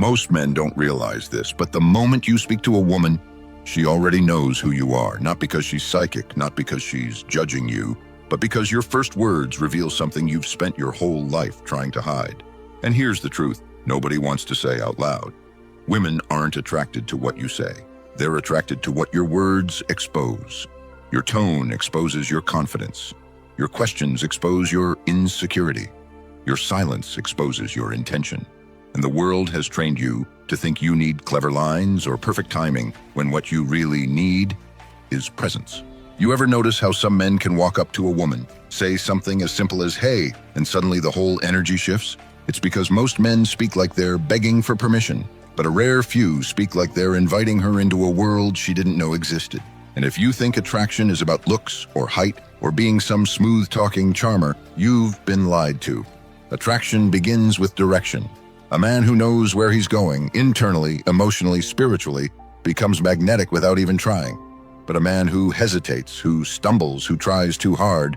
Most men don't realize this, but the moment you speak to a woman, she already knows who you are, not because she's psychic, not because she's judging you, but because your first words reveal something you've spent your whole life trying to hide. And here's the truth nobody wants to say out loud. Women aren't attracted to what you say. They're attracted to what your words expose. Your tone exposes your confidence. Your questions expose your insecurity. Your silence exposes your intention. And the world has trained you to think you need clever lines or perfect timing when what you really need is presence. You ever notice how some men can walk up to a woman, say something as simple as "hey," and suddenly the whole energy shifts? It's because most men speak like they're begging for permission, but a rare few speak like they're inviting her into a world she didn't know existed. And if you think attraction is about looks or height or being some smooth-talking charmer, you've been lied to. Attraction begins with direction. A man who knows where he's going, internally, emotionally, spiritually, becomes magnetic without even trying. But a man who hesitates, who stumbles, who tries too hard,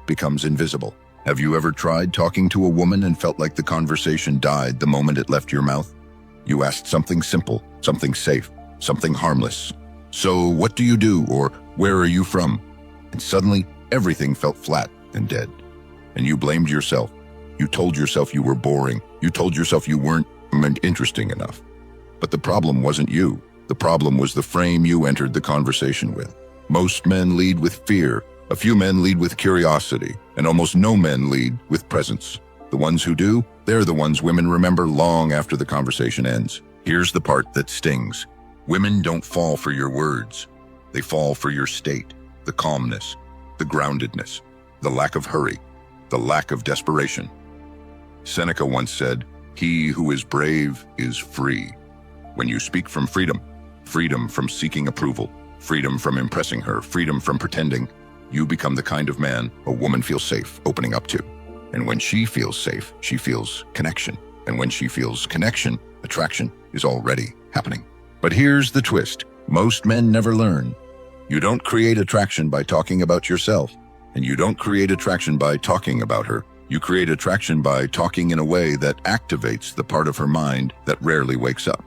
becomes invisible. Have you ever tried talking to a woman and felt like the conversation died the moment it left your mouth? You asked something simple, something safe, something harmless. "So what do you do?" or "Where are you from?" And suddenly, everything felt flat and dead. And you blamed yourself. You told yourself you were boring. You told yourself you weren't interesting enough. But the problem wasn't you. The problem was the frame you entered the conversation with. Most men lead with fear. A few men lead with curiosity. And almost no men lead with presence. The ones who do, they're the ones women remember long after the conversation ends. Here's the part that stings. Women don't fall for your words. They fall for your state, the calmness, the groundedness, the lack of hurry, the lack of desperation. Seneca once said, "He who is brave is free." When you speak from freedom, freedom from seeking approval, freedom from impressing her, freedom from pretending, you become the kind of man a woman feels safe opening up to. And when she feels safe, she feels connection. And when she feels connection, attraction is already happening. But here's the twist. Most men never learn. You don't create attraction by talking about yourself, and you don't create attraction by talking about her. You create attraction by talking in a way that activates the part of her mind that rarely wakes up.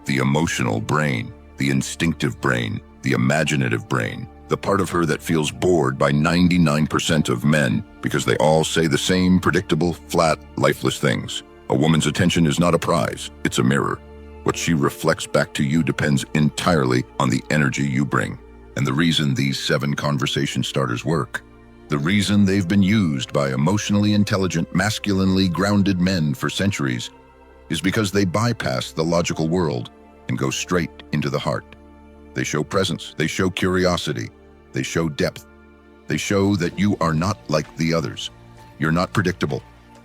The emotional brain, the instinctive brain, the imaginative brain, the part of her that feels bored by 99% of men because they all say the same predictable, flat, lifeless things. A woman's attention is not a prize, it's a mirror. What she reflects back to you depends entirely on the energy you bring. And the reason these 7 conversation starters work, the reason they've been used by emotionally intelligent, masculinely grounded men for centuries, is because they bypass the logical world and go straight into the heart. They show presence, they show curiosity, they show depth. They show that you are not like the others. You're not predictable.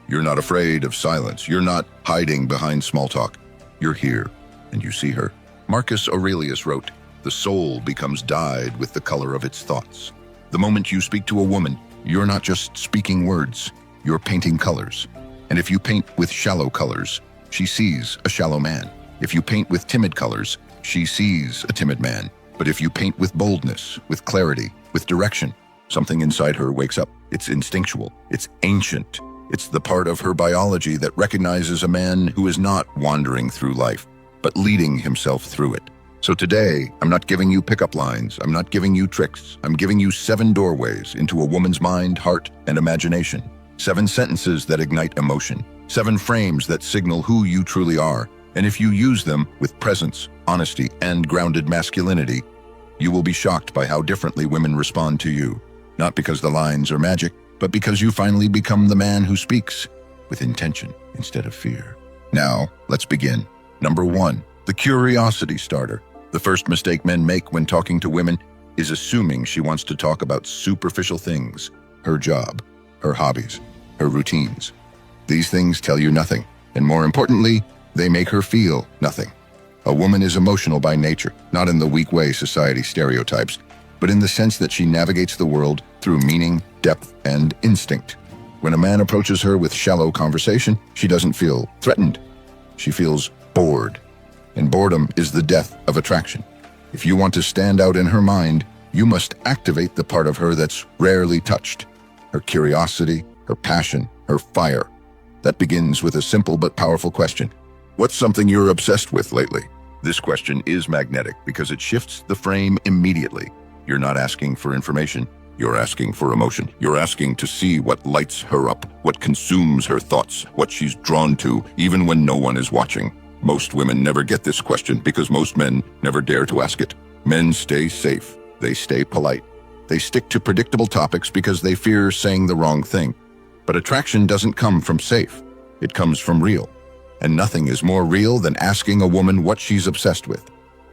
You're not afraid of silence. You're not hiding behind small talk. You're here, and you see her. Marcus Aurelius wrote, "The soul becomes dyed with the color of its thoughts." The moment you speak to a woman, you're not just speaking words, you're painting colors. And if you paint with shallow colors, she sees a shallow man. If you paint with timid colors, she sees a timid man. But if you paint with boldness, with clarity, with direction, something inside her wakes up. It's instinctual. It's ancient. It's the part of her biology that recognizes a man who is not wandering through life, but leading himself through it. So today, I'm not giving you pickup lines. I'm not giving you tricks. I'm giving you 7 doorways into a woman's mind, heart, and imagination. 7 sentences that ignite emotion. 7 frames that signal who you truly are. And if you use them with presence, honesty, and grounded masculinity, you will be shocked by how differently women respond to you. Not because the lines are magic, but because you finally become the man who speaks with intention instead of fear. Now, let's begin. Number 1, the curiosity starter. The first mistake men make when talking to women is assuming she wants to talk about superficial things, her job, her hobbies, her routines. These things tell you nothing, and more importantly, they make her feel nothing. A woman is emotional by nature, not in the weak way society stereotypes, but in the sense that she navigates the world through meaning, depth, and instinct. When a man approaches her with shallow conversation, she doesn't feel threatened. She feels bored. And boredom is the death of attraction. If you want to stand out in her mind, you must activate the part of her that's rarely touched. Her curiosity, her passion, her fire. That begins with a simple but powerful question. What's something you're obsessed with lately? This question is magnetic because it shifts the frame immediately. You're not asking for information. You're asking for emotion. You're asking to see what lights her up, what consumes her thoughts, what she's drawn to, even when no one is watching. Most women never get this question because most men never dare to ask it. Men stay safe. They stay polite. They stick to predictable topics because they fear saying the wrong thing. But attraction doesn't come from safe. It comes from real. And nothing is more real than asking a woman what she's obsessed with.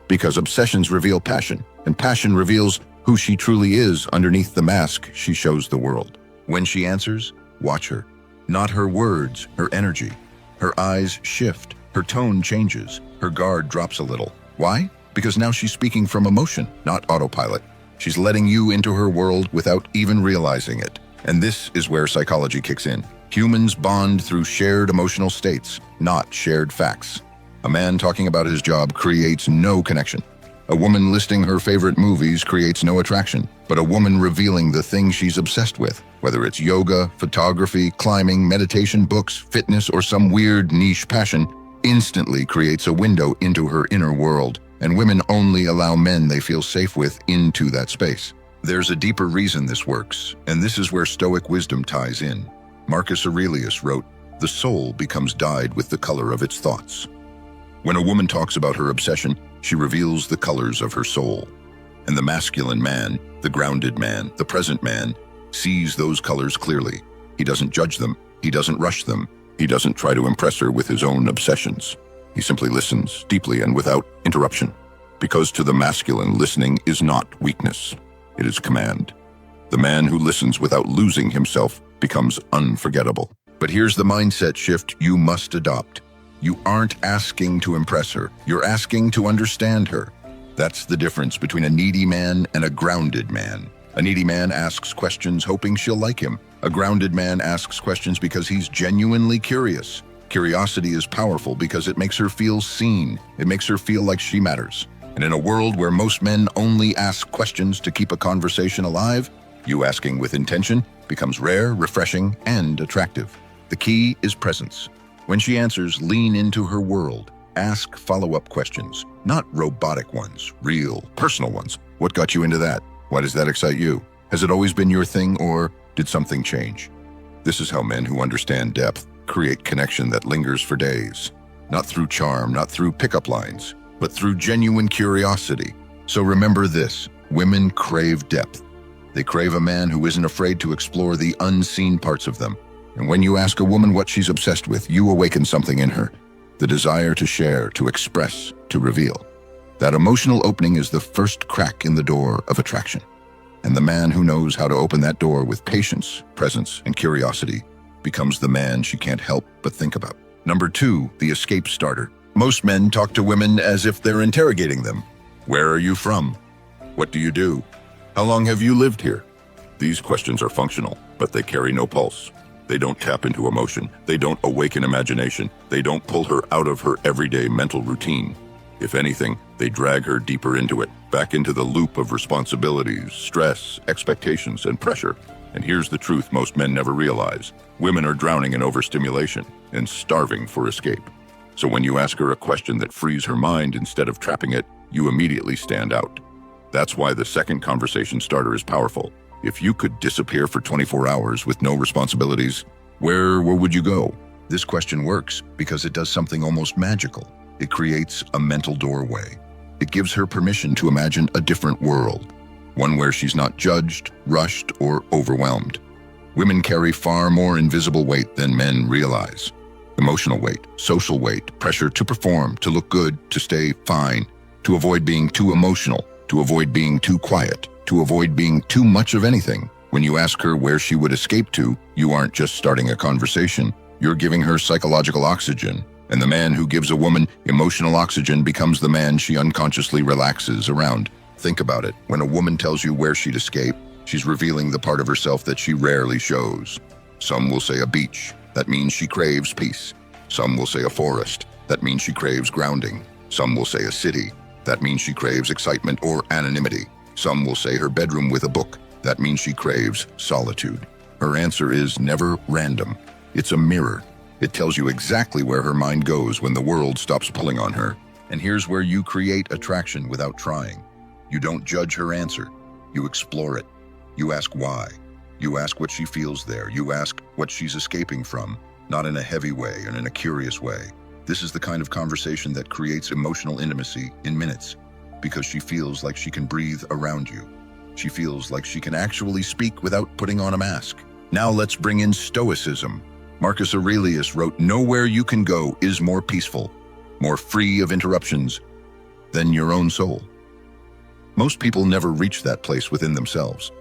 Because obsessions reveal passion, and passion reveals who she truly is underneath the mask she shows the world. When she answers, watch her. Not her words, her energy. Her eyes shift, her tone changes, her guard drops a little. Why? Because now she's speaking from emotion, not autopilot. She's letting you into her world without even realizing it. And this is where psychology kicks in. Humans bond through shared emotional states, not shared facts. A man talking about his job creates no connection. A woman listing her favorite movies creates no attraction. But a woman revealing the thing she's obsessed with, whether it's yoga, photography, climbing, meditation, books, fitness, or some weird niche passion, instantly creates a window into her inner world. And women only allow men they feel safe with into that space. There's a deeper reason this works, and this is where Stoic wisdom ties in. Marcus Aurelius wrote, "The soul becomes dyed with the color of its thoughts." When a woman talks about her obsession, she reveals the colors of her soul. And the masculine man, the grounded man, the present man, sees those colors clearly. He doesn't judge them. He doesn't rush them. He doesn't try to impress her with his own obsessions. He simply listens deeply and without interruption. Because to the masculine, listening is not weakness. It is command. The man who listens without losing himself becomes unforgettable. But here's the mindset shift you must adopt. You aren't asking to impress her. You're asking to understand her. That's the difference between a needy man and a grounded man. A needy man asks questions hoping she'll like him. A grounded man asks questions because he's genuinely curious. Curiosity is powerful because it makes her feel seen. It makes her feel like she matters. And in a world where most men only ask questions to keep a conversation alive, you asking with intention becomes rare, refreshing, and attractive. The key is presence. When she answers, lean into her world. Ask follow-up questions, not robotic ones, real, personal ones. What got you into that? Why does that excite you? Has it always been your thing, or did something change? This is how men who understand depth create connection that lingers for days. Not through charm, not through pickup lines, but through genuine curiosity. So remember this, women crave depth. They crave a man who isn't afraid to explore the unseen parts of them. And when you ask a woman what she's obsessed with, you awaken something in her. The desire to share, to express, to reveal. That emotional opening is the first crack in the door of attraction. And the man who knows how to open that door with patience, presence, and curiosity becomes the man she can't help but think about. Number 2, the escape starter. Most men talk to women as if they're interrogating them. Where are you from? What do you do? How long have you lived here? These questions are functional, but they carry no pulse. They don't tap into emotion. They don't awaken imagination. They don't pull her out of her everyday mental routine. If anything, they drag her deeper into it, back into the loop of responsibilities, stress, expectations, and pressure. And here's the truth most men never realize. Women are drowning in overstimulation and starving for escape. So when you ask her a question that frees her mind instead of trapping it, you immediately stand out. That's why the second conversation starter is powerful. If you could disappear for 24 hours with no responsibilities, where would you go? This question works because it does something almost magical. It creates a mental doorway. It gives her permission to imagine a different world, one where she's not judged, rushed, or overwhelmed. Women carry far more invisible weight than men realize. Emotional weight, social weight, pressure to perform, to look good, to stay fine, to avoid being too emotional, to avoid being too quiet, to avoid being too much of anything. When you ask her where she would escape to, you aren't just starting a conversation, you're giving her psychological oxygen. And the man who gives a woman emotional oxygen becomes the man she unconsciously relaxes around. Think about it. When a woman tells you where she'd escape, she's revealing the part of herself that she rarely shows. Some will say a beach. That means she craves peace. Some will say a forest. That means she craves grounding. Some will say a city. That means she craves excitement or anonymity. Some will say her bedroom with a book. That means she craves solitude. Her answer is never random. It's a mirror. It tells you exactly where her mind goes when the world stops pulling on her. And here's where you create attraction without trying. You don't judge her answer. You explore it. You ask why. You ask what she feels there. You ask what she's escaping from, not in a heavy way and in a curious way. This is the kind of conversation that creates emotional intimacy in minutes, because she feels like she can breathe around you. She feels like she can actually speak without putting on a mask. Now let's bring in Stoicism. Marcus Aurelius wrote, "Nowhere you can go is more peaceful, more free of interruptions than your own soul." Most people never reach that place within themselves.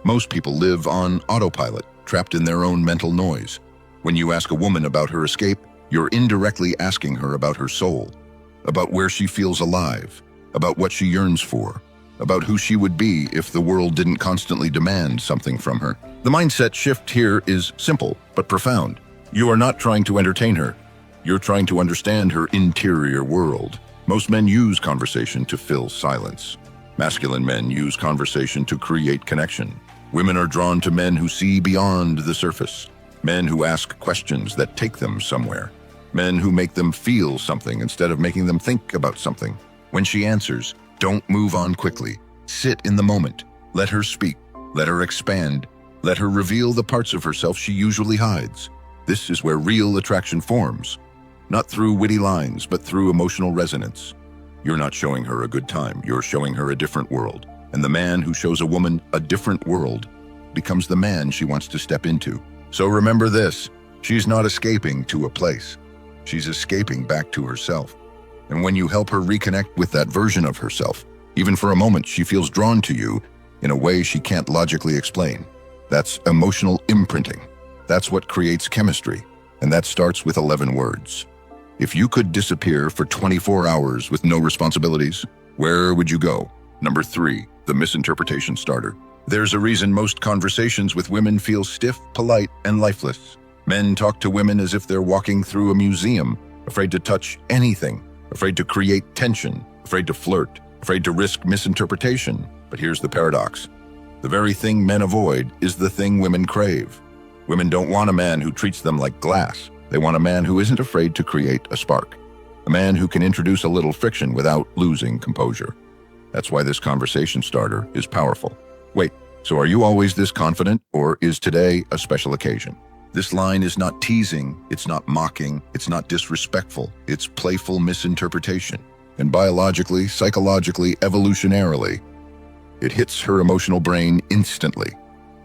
Most people live on autopilot, trapped in their own mental noise. When you ask a woman about her escape, you're indirectly asking her about her soul, about where she feels alive, about what she yearns for, about who she would be if the world didn't constantly demand something from her. The mindset shift here is simple but profound. You are not trying to entertain her. You're trying to understand her interior world. Most men use conversation to fill silence. Masculine men use conversation to create connection. Women are drawn to men who see beyond the surface. Men who ask questions that take them somewhere. Men who make them feel something instead of making them think about something. When she answers, don't move on quickly. Sit in the moment. Let her speak. Let her expand. Let her reveal the parts of herself she usually hides. This is where real attraction forms. Not through witty lines, but through emotional resonance. You're not showing her a good time. You're showing her a different world. And the man who shows a woman a different world becomes the man she wants to step into. So remember this, she's not escaping to a place. She's escaping back to herself. And when you help her reconnect with that version of herself, even for a moment, she feels drawn to you in a way she can't logically explain. That's emotional imprinting. That's what creates chemistry. And that starts with 11 words. If you could disappear for 24 hours with no responsibilities, where would you go? Number 3, the misinterpretation starter. There's a reason most conversations with women feel stiff, polite, and lifeless. Men talk to women as if they're walking through a museum, afraid to touch anything, afraid to create tension, afraid to flirt, afraid to risk misinterpretation. But here's the paradox. The very thing men avoid is the thing women crave. Women don't want a man who treats them like glass. They want a man who isn't afraid to create a spark. A man who can introduce a little friction without losing composure. That's why this conversation starter is powerful. Wait, so are you always this confident, or is today a special occasion? This line is not teasing, it's not mocking, it's not disrespectful, it's playful misinterpretation. And biologically, psychologically, evolutionarily, it hits her emotional brain instantly.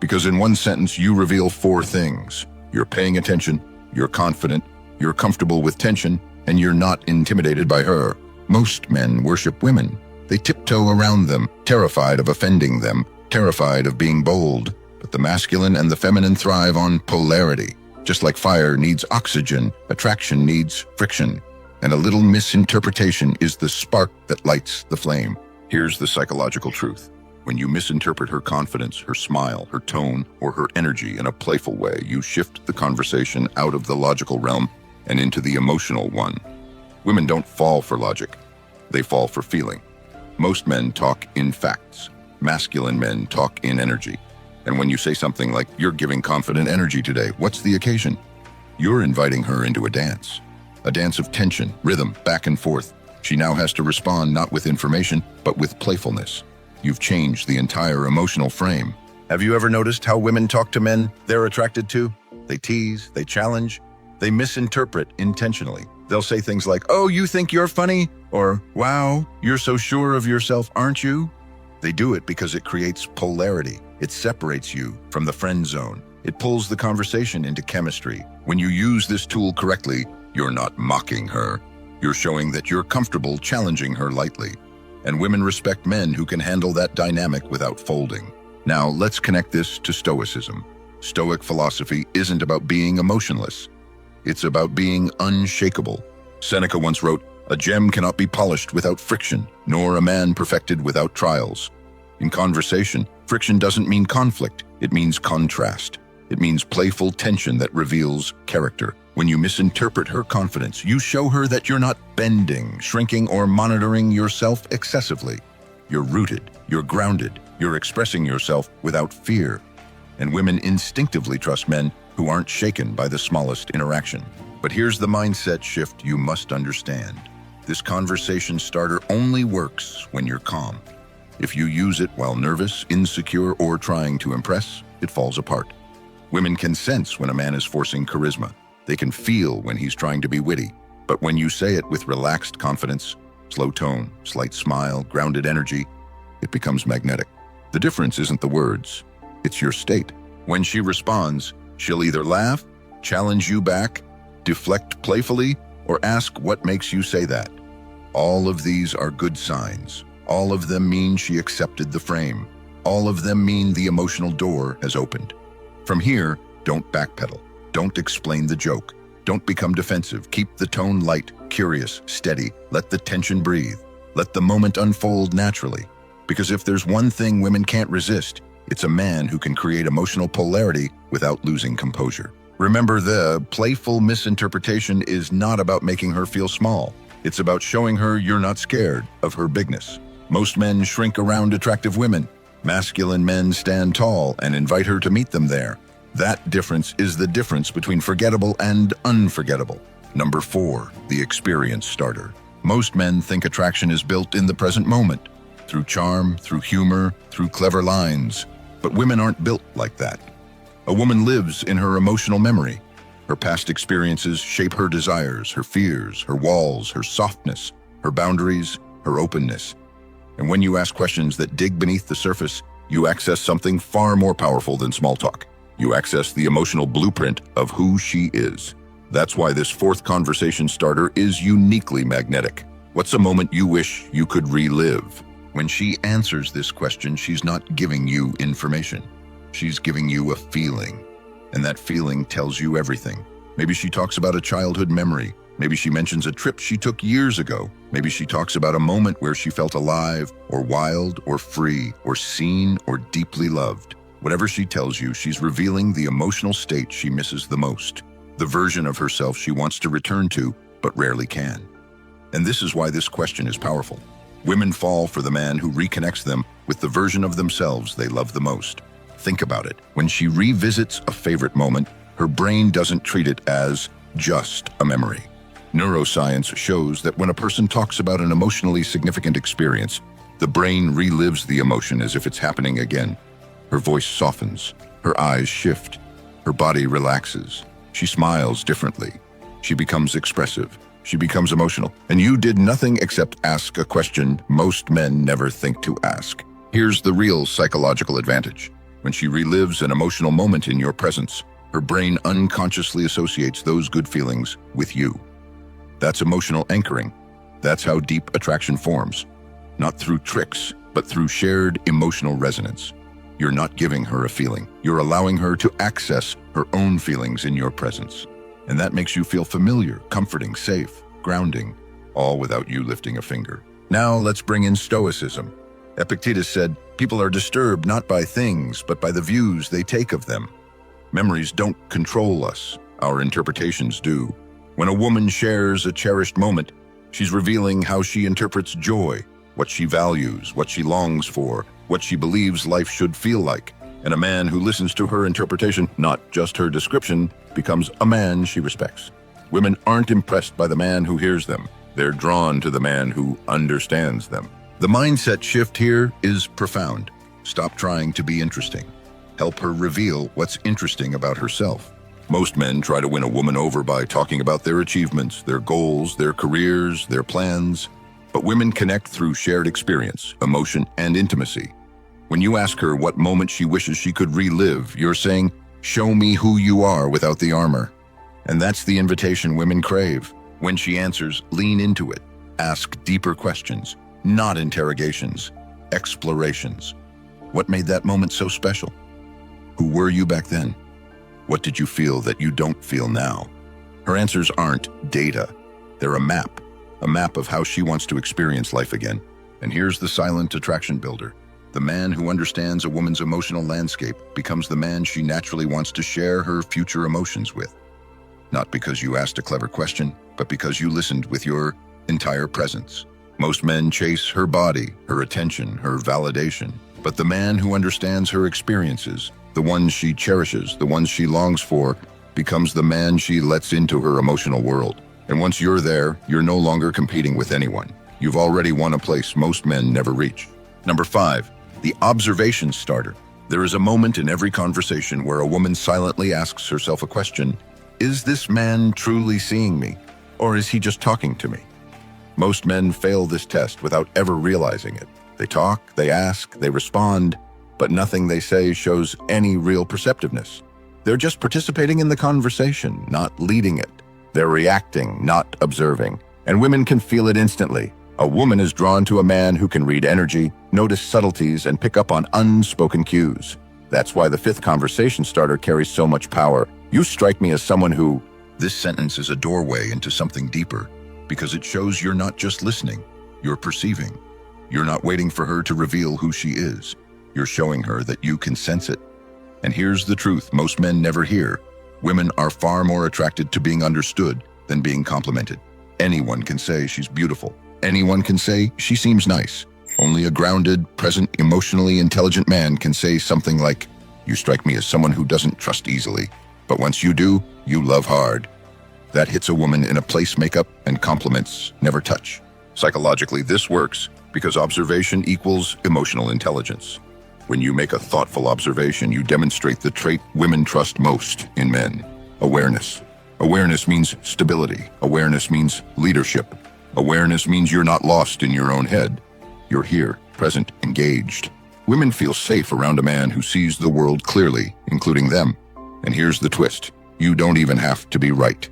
Because in one sentence, you reveal 4 things. You're paying attention, you're confident, you're comfortable with tension, and you're not intimidated by her. Most men worship women. They tiptoe around them, terrified of offending them, terrified of being bold. But the masculine and the feminine thrive on polarity. Just like fire needs oxygen, attraction needs friction. And a little misinterpretation is the spark that lights the flame. Here's the psychological truth. When you misinterpret her confidence, her smile, her tone, or her energy in a playful way, you shift the conversation out of the logical realm and into the emotional one. Women don't fall for logic. They fall for feeling. Most men talk in facts. Masculine men talk in energy. And when you say something like, "You're giving confident energy today," what's the occasion? You're inviting her into a dance of tension, rhythm, back and forth. She now has to respond not with information, but with playfulness. You've changed the entire emotional frame. Have you ever noticed how women talk to men they're attracted to? They tease, they challenge, they misinterpret intentionally. They'll say things like, "Oh, you think you're funny?" Or, "Wow, you're so sure of yourself, aren't you?" They do it because it creates polarity. It separates you from the friend zone. It pulls the conversation into chemistry. When you use this tool correctly, you're not mocking her. You're showing that you're comfortable challenging her lightly. And women respect men who can handle that dynamic without folding. Now, let's connect this to Stoicism. Stoic philosophy isn't about being emotionless. It's about being unshakable. Seneca once wrote, "A gem cannot be polished without friction, nor a man perfected without trials." In conversation, friction doesn't mean conflict. It means contrast. It means playful tension that reveals character. When you misinterpret her confidence, you show her that you're not bending, shrinking, or monitoring yourself excessively. You're rooted, you're grounded, you're expressing yourself without fear. And women instinctively trust men who aren't shaken by the smallest interaction. But here's the mindset shift you must understand. This conversation starter only works when you're calm. If you use it while nervous, insecure, or trying to impress, it falls apart. Women can sense when a man is forcing charisma. They can feel when he's trying to be witty. But when you say it with relaxed confidence, slow tone, slight smile, grounded energy, it becomes magnetic. The difference isn't the words, it's your state. When she responds, she'll either laugh, challenge you back, deflect playfully, or ask what makes you say that. All of these are good signs. All of them mean she accepted the frame. All of them mean the emotional door has opened. From here, don't backpedal. Don't explain the joke. Don't become defensive. Keep the tone light, curious, steady. Let the tension breathe. Let the moment unfold naturally. Because if there's one thing women can't resist, it's a man who can create emotional polarity without losing composure. Remember, the playful misinterpretation is not about making her feel small. It's about showing her you're not scared of her bigness. Most men shrink around attractive women. Masculine men stand tall and invite her to meet them there. That difference is the difference between forgettable and unforgettable. Number 4, the experience starter. Most men think attraction is built in the present moment, through charm, through humor, through clever lines. But women aren't built like that. A woman lives in her emotional memory. Her past experiences shape her desires, her fears, her walls, her softness, her boundaries, her openness. And when you ask questions that dig beneath the surface, you access something far more powerful than small talk. You access the emotional blueprint of who she is. That's why this 4th conversation starter is uniquely magnetic. What's a moment you wish you could relive? When she answers this question, she's not giving you information. She's giving you a feeling. And that feeling tells you everything. Maybe she talks about a childhood memory. Maybe she mentions a trip she took years ago. Maybe she talks about a moment where she felt alive, or wild, or free, or seen, or deeply loved. Whatever she tells you, she's revealing the emotional state she misses the most, the version of herself she wants to return to, but rarely can. And this is why this question is powerful. Women fall for the man who reconnects them with the version of themselves they love the most. Think about it. When she revisits a favorite moment, her brain doesn't treat it as just a memory. Neuroscience shows that when a person talks about an emotionally significant experience, the brain relives the emotion as if it's happening again. Her voice softens, her eyes shift, her body relaxes. She smiles differently. She becomes expressive. She becomes emotional. And you did nothing except ask a question most men never think to ask. Here's the real psychological advantage. When she relives an emotional moment in your presence, her brain unconsciously associates those good feelings with you. That's emotional anchoring. That's how deep attraction forms. Not through tricks, but through shared emotional resonance. You're not giving her a feeling. You're allowing her to access her own feelings in your presence. And that makes you feel familiar, comforting, safe, grounding, all without you lifting a finger. Now let's bring in Stoicism. Epictetus said, "People are disturbed not by things, but by the views they take of them." Memories don't control us. Our interpretations do. When a woman shares a cherished moment, she's revealing how she interprets joy, what she values, what she longs for, what she believes life should feel like. And a man who listens to her interpretation, not just her description, becomes a man she respects. Women aren't impressed by the man who hears them. They're drawn to the man who understands them. The mindset shift here is profound. Stop trying to be interesting. Help her reveal what's interesting about herself. Most men try to win a woman over by talking about their achievements, their goals, their careers, their plans. But women connect through shared experience, emotion, and intimacy. When you ask her what moment she wishes she could relive, you're saying, "Show me who you are without the armor." And that's the invitation women crave. When she answers, lean into it. Ask deeper questions, not interrogations, explorations. What made that moment so special? Who were you back then? What did you feel that you don't feel now? Her answers aren't data. They're a map of how she wants to experience life again. And here's the silent attraction builder. The man who understands a woman's emotional landscape becomes the man she naturally wants to share her future emotions with. Not because you asked a clever question, but because you listened with your entire presence. Most men chase her body, her attention, her validation. But the man who understands her experiences, the ones she cherishes, the ones she longs for, becomes the man she lets into her emotional world. And once you're there, you're no longer competing with anyone. You've already won a place most men never reach. Number 5, the observation starter. There is a moment in every conversation where a woman silently asks herself a question: is this man truly seeing me, or is he just talking to me? Most men fail this test without ever realizing it. They talk, they ask, they respond, but nothing they say shows any real perceptiveness. They're just participating in the conversation, not leading it. They're reacting, not observing. And women can feel it instantly. A woman is drawn to a man who can read energy, notice subtleties, and pick up on unspoken cues. That's why the 5th conversation starter carries so much power. You strike me as someone who... This sentence is a doorway into something deeper, because it shows you're not just listening, you're perceiving. You're not waiting for her to reveal who she is. You're showing her that you can sense it. And here's the truth most men never hear. Women are far more attracted to being understood than being complimented. Anyone can say she's beautiful. Anyone can say she seems nice. Only a grounded, present, emotionally intelligent man can say something like, "You strike me as someone who doesn't trust easily. But once you do, you love hard." That hits a woman in a place makeup and compliments never touch. Psychologically, this works because observation equals emotional intelligence. When you make a thoughtful observation, you demonstrate the trait women trust most in men: awareness. Awareness means stability. Awareness means leadership. Awareness means you're not lost in your own head. You're here, present, engaged. Women feel safe around a man who sees the world clearly, including them. And here's the twist: you don't even have to be right.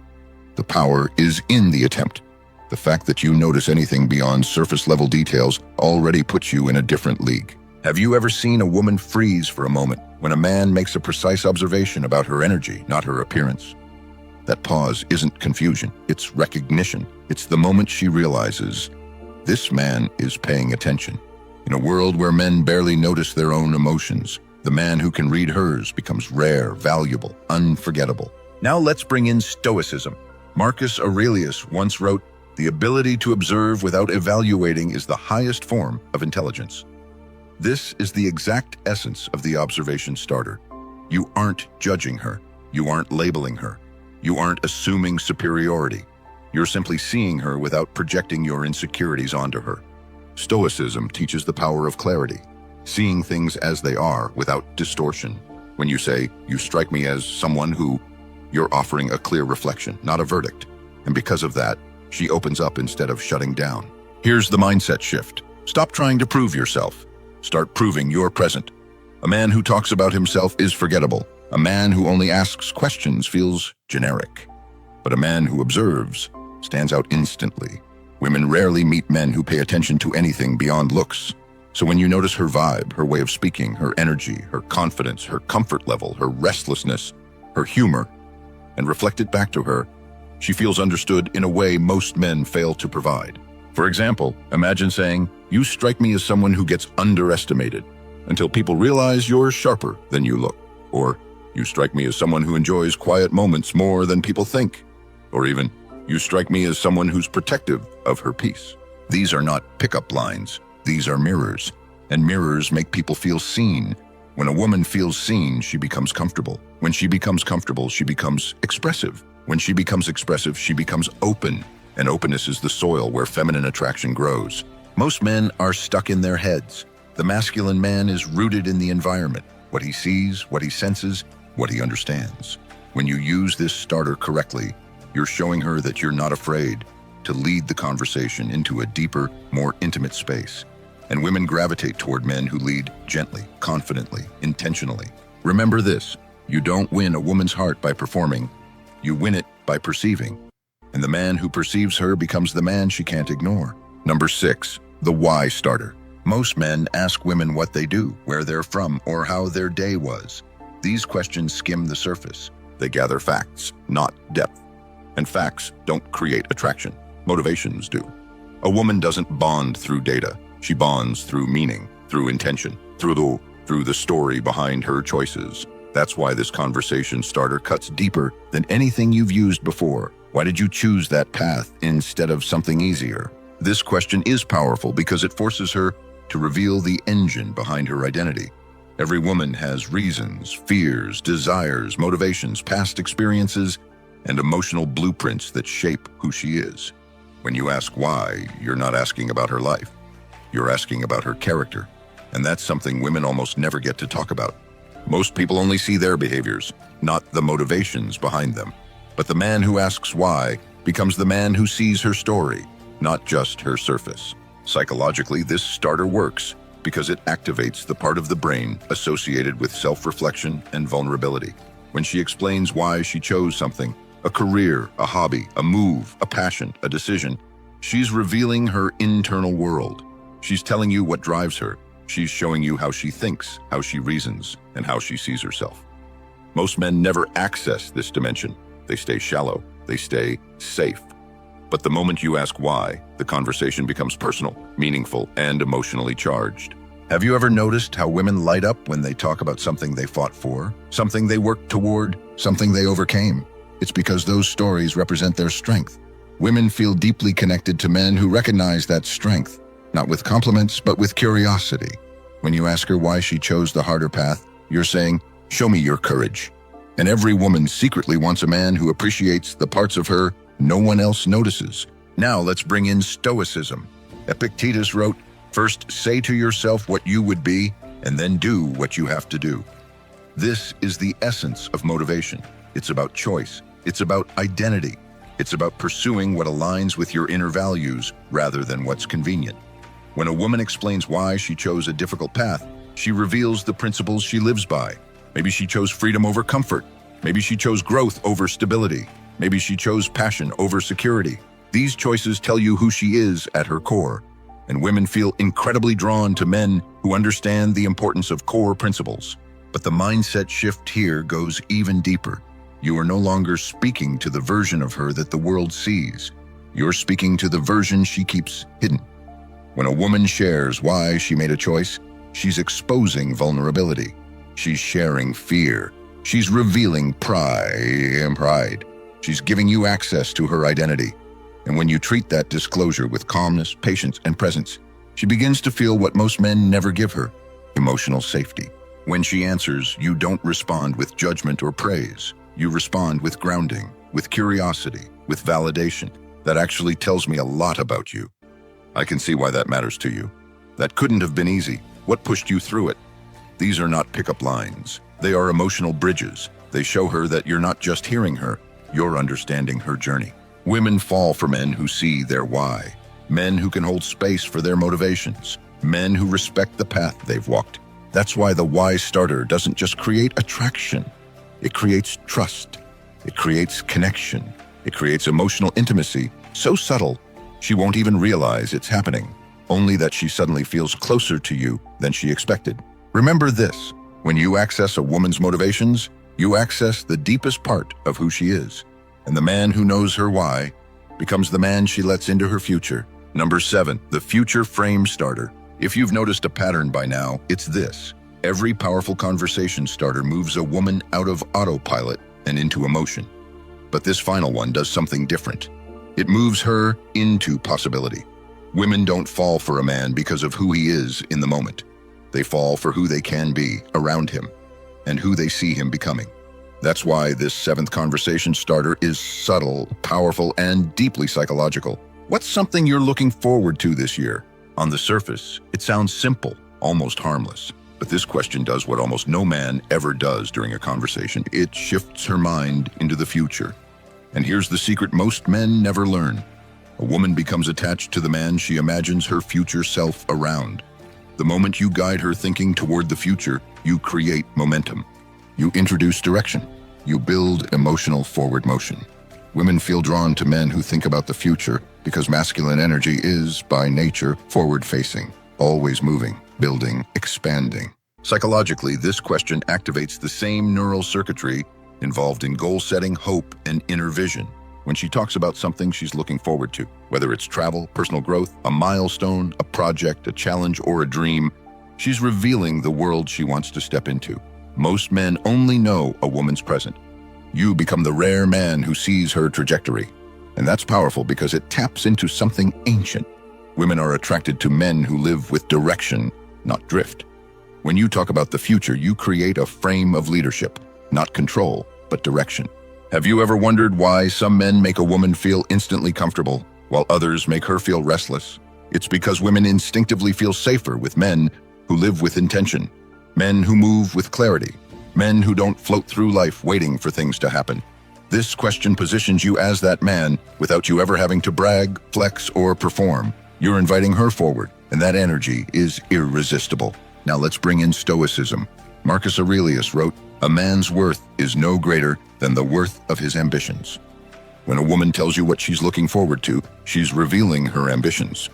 The power is in the attempt. The fact that you notice anything beyond surface-level details already puts you in a different league. Have you ever seen a woman freeze for a moment when a man makes a precise observation about her energy, not her appearance? That pause isn't confusion, it's recognition. It's the moment she realizes, this man is paying attention. In a world where men barely notice their own emotions, the man who can read hers becomes rare, valuable, unforgettable. Now let's bring in Stoicism. Marcus Aurelius once wrote, "The ability to observe without evaluating is the highest form of intelligence." This is the exact essence of the observation starter. You aren't judging her. You aren't labeling her. You aren't assuming superiority. You're simply seeing her without projecting your insecurities onto her. Stoicism teaches the power of clarity, seeing things as they are without distortion. When you say, "You strike me as someone who," you're offering a clear reflection, not a verdict. And because of that, she opens up instead of shutting down. Here's the mindset shift. Stop trying to prove yourself. Start proving you're present. A man who talks about himself is forgettable. A man who only asks questions feels generic. But a man who observes stands out instantly. Women rarely meet men who pay attention to anything beyond looks. So when you notice her vibe, her way of speaking, her energy, her confidence, her comfort level, her restlessness, her humor, and reflect it back to her, she feels understood in a way most men fail to provide. For example, imagine saying, "You strike me as someone who gets underestimated," until people realize you're sharper than you look. Or, "You strike me as someone who enjoys quiet moments more than people think." Or even, "You strike me as someone who's protective of her peace." These are not pickup lines. These are mirrors. And mirrors make people feel seen. When a woman feels seen, she becomes comfortable. When she becomes comfortable, she becomes expressive. When she becomes expressive, she becomes open. And openness is the soil where feminine attraction grows. Most men are stuck in their heads. The masculine man is rooted in the environment, what he sees, what he senses, what he understands. When you use this starter correctly, you're showing her that you're not afraid to lead the conversation into a deeper, more intimate space. And women gravitate toward men who lead gently, confidently, intentionally. Remember this: you don't win a woman's heart by performing, you win it by perceiving. And the man who perceives her becomes the man she can't ignore. Number 6, the why starter. Most men ask women what they do, where they're from, or how their day was. These questions skim the surface. They gather facts, not depth. And facts don't create attraction. Motivations do. A woman doesn't bond through data. She bonds through meaning, through intention, through the story behind her choices. That's why this conversation starter cuts deeper than anything you've used before. Why did you choose that path instead of something easier? This question is powerful because it forces her to reveal the engine behind her identity. Every woman has reasons, fears, desires, motivations, past experiences, and emotional blueprints that shape who she is. When you ask why, you're not asking about her life. You're asking about her character. And that's something women almost never get to talk about. Most people only see their behaviors, not the motivations behind them. But the man who asks why becomes the man who sees her story, not just her surface. Psychologically, this starter works because it activates the part of the brain associated with self-reflection and vulnerability. When she explains why she chose something, a career, a hobby, a move, a passion, a decision, she's revealing her internal world. She's telling you what drives her. She's showing you how she thinks, how she reasons, and how she sees herself. Most men never access this dimension. They stay shallow. They stay safe. But the moment you ask why, the conversation becomes personal, meaningful, and emotionally charged. Have you ever noticed how women light up when they talk about something they fought for, something they worked toward, something they overcame? It's because those stories represent their strength. Women feel deeply connected to men who recognize that strength, not with compliments, but with curiosity. When you ask her why she chose the harder path, you're saying, "Show me your courage." And every woman secretly wants a man who appreciates the parts of her no one else notices. Now let's bring in Stoicism. Epictetus wrote, "First say to yourself what you would be, and then do what you have to do." This is the essence of motivation. It's about choice. It's about identity. It's about pursuing what aligns with your inner values rather than what's convenient. When a woman explains why she chose a difficult path, she reveals the principles she lives by. Maybe she chose freedom over comfort. Maybe she chose growth over stability. Maybe she chose passion over security. These choices tell you who she is at her core. And women feel incredibly drawn to men who understand the importance of core principles. But the mindset shift here goes even deeper. You are no longer speaking to the version of her that the world sees. You're speaking to the version she keeps hidden. When a woman shares why she made a choice, she's exposing vulnerability. She's sharing fear. She's revealing pride. She's giving you access to her identity. And when you treat that disclosure with calmness, patience, and presence, she begins to feel what most men never give her: emotional safety. When she answers, you don't respond with judgment or praise. You respond with grounding, with curiosity, with validation. That actually tells me a lot about you. I can see why that matters to you. That couldn't have been easy. What pushed you through it? These are not pickup lines. They are emotional bridges. They show her that you're not just hearing her, you're understanding her journey. Women fall for men who see their why, men who can hold space for their motivations, men who respect the path they've walked. That's why the why starter doesn't just create attraction. It creates trust. It creates connection. It creates emotional intimacy, so subtle, she won't even realize it's happening, only that she suddenly feels closer to you than she expected. Remember this: when you access a woman's motivations, you access the deepest part of who she is. And the man who knows her why becomes the man she lets into her future. Number 7, the future frame starter. If you've noticed a pattern by now, it's this. Every powerful conversation starter moves a woman out of autopilot and into emotion. But this final one does something different. It moves her into possibility. Women don't fall for a man because of who he is in the moment. They fall for who they can be around him and who they see him becoming. That's why this 7th conversation starter is subtle, powerful, and deeply psychological. What's something you're looking forward to this year? On the surface, it sounds simple, almost harmless. But this question does what almost no man ever does during a conversation. It shifts her mind into the future. And here's the secret most men never learn. A woman becomes attached to the man she imagines her future self around. The moment you guide her thinking toward the future, you create momentum. You introduce direction. You build emotional forward motion. Women feel drawn to men who think about the future because masculine energy is, by nature, forward-facing, always moving, building, expanding. Psychologically, this question activates the same neural circuitry involved in goal setting, hope, and inner vision. When she talks about something she's looking forward to, whether it's travel, personal growth, a milestone, a project, a challenge, or a dream, she's revealing the world she wants to step into. Most men only know a woman's present. You become the rare man who sees her trajectory. And that's powerful because it taps into something ancient. Women are attracted to men who live with direction, not drift. When you talk about the future, you create a frame of leadership, not control, but direction. Have you ever wondered why some men make a woman feel instantly comfortable, while others make her feel restless? It's because women instinctively feel safer with men who live with intention, men who move with clarity, men who don't float through life waiting for things to happen. This question positions you as that man without you ever having to brag, flex, or perform. You're inviting her forward, and that energy is irresistible. Now let's bring in Stoicism. Marcus Aurelius wrote, "A man's worth is no greater than the worth of his ambitions." When a woman tells you what she's looking forward to, she's revealing her ambitions.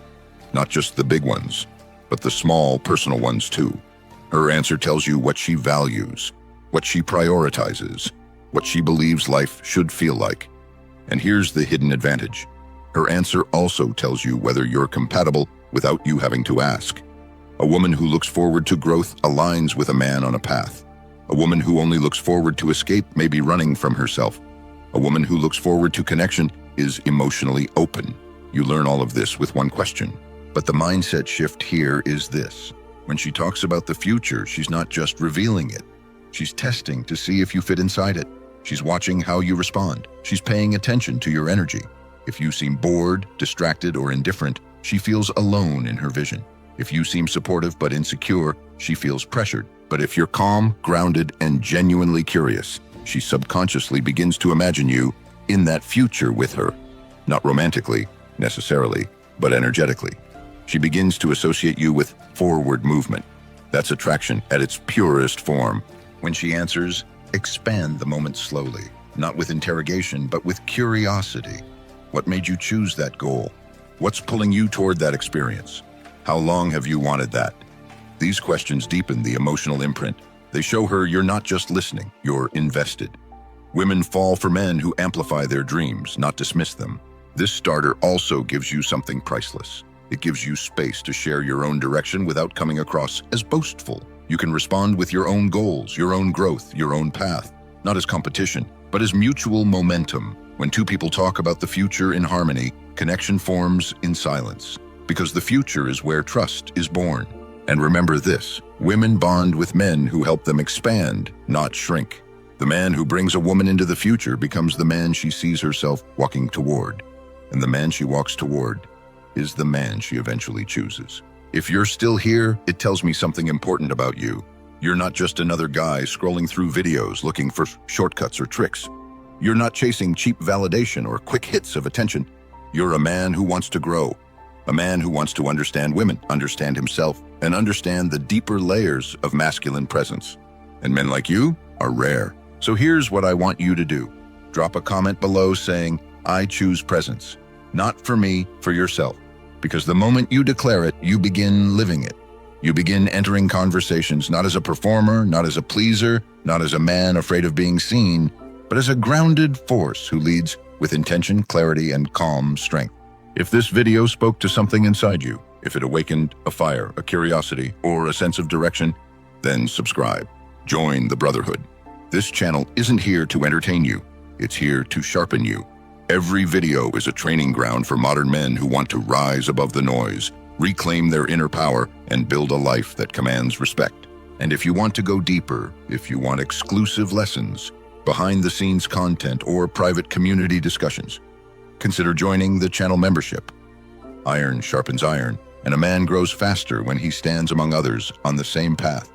Not just the big ones, but the small, personal ones too. Her answer tells you what she values, what she prioritizes, what she believes life should feel like. And here's the hidden advantage. Her answer also tells you whether you're compatible without you having to ask. A woman who looks forward to growth aligns with a man on a path. A woman who only looks forward to escape may be running from herself. A woman who looks forward to connection is emotionally open. You learn all of this with one question. But the mindset shift here is this. When she talks about the future, she's not just revealing it. She's testing to see if you fit inside it. She's watching how you respond. She's paying attention to your energy. If you seem bored, distracted, or indifferent, she feels alone in her vision. If you seem supportive but insecure, she feels pressured. But if you're calm, grounded, and genuinely curious, she subconsciously begins to imagine you in that future with her. Not romantically, necessarily, but energetically. She begins to associate you with forward movement. That's attraction at its purest form. When she answers, expand the moment slowly, not with interrogation, but with curiosity. What made you choose that goal? What's pulling you toward that experience? How long have you wanted that? These questions deepen the emotional imprint. They show her you're not just listening, you're invested. Women fall for men who amplify their dreams, not dismiss them. This starter also gives you something priceless. It gives you space to share your own direction without coming across as boastful. You can respond with your own goals, your own growth, your own path, not as competition, but as mutual momentum. When two people talk about the future in harmony, connection forms in silence, because the future is where trust is born. And remember this, women bond with men who help them expand, not shrink. The man who brings a woman into the future becomes the man she sees herself walking toward. And the man she walks toward is the man she eventually chooses. If you're still here, it tells me something important about you. You're not just another guy scrolling through videos looking for shortcuts or tricks. You're not chasing cheap validation or quick hits of attention. You're a man who wants to grow. A man who wants to understand women, understand himself, and understand the deeper layers of masculine presence. And men like you are rare. So here's what I want you to do. Drop a comment below saying, "I choose presence." Not for me, for yourself. Because the moment you declare it, you begin living it. You begin entering conversations not as a performer, not as a pleaser, not as a man afraid of being seen, but as a grounded force who leads with intention, clarity, and calm strength. If this video spoke to something inside you, if it awakened a fire, a curiosity, or a sense of direction, then subscribe. Join the Brotherhood. This channel isn't here to entertain you. It's here to sharpen you. Every video is a training ground for modern men who want to rise above the noise, reclaim their inner power, and build a life that commands respect. And if you want to go deeper, if you want exclusive lessons, behind-the-scenes content, or private community discussions, consider joining the channel membership. Iron sharpens iron, and a man grows faster when he stands among others on the same path.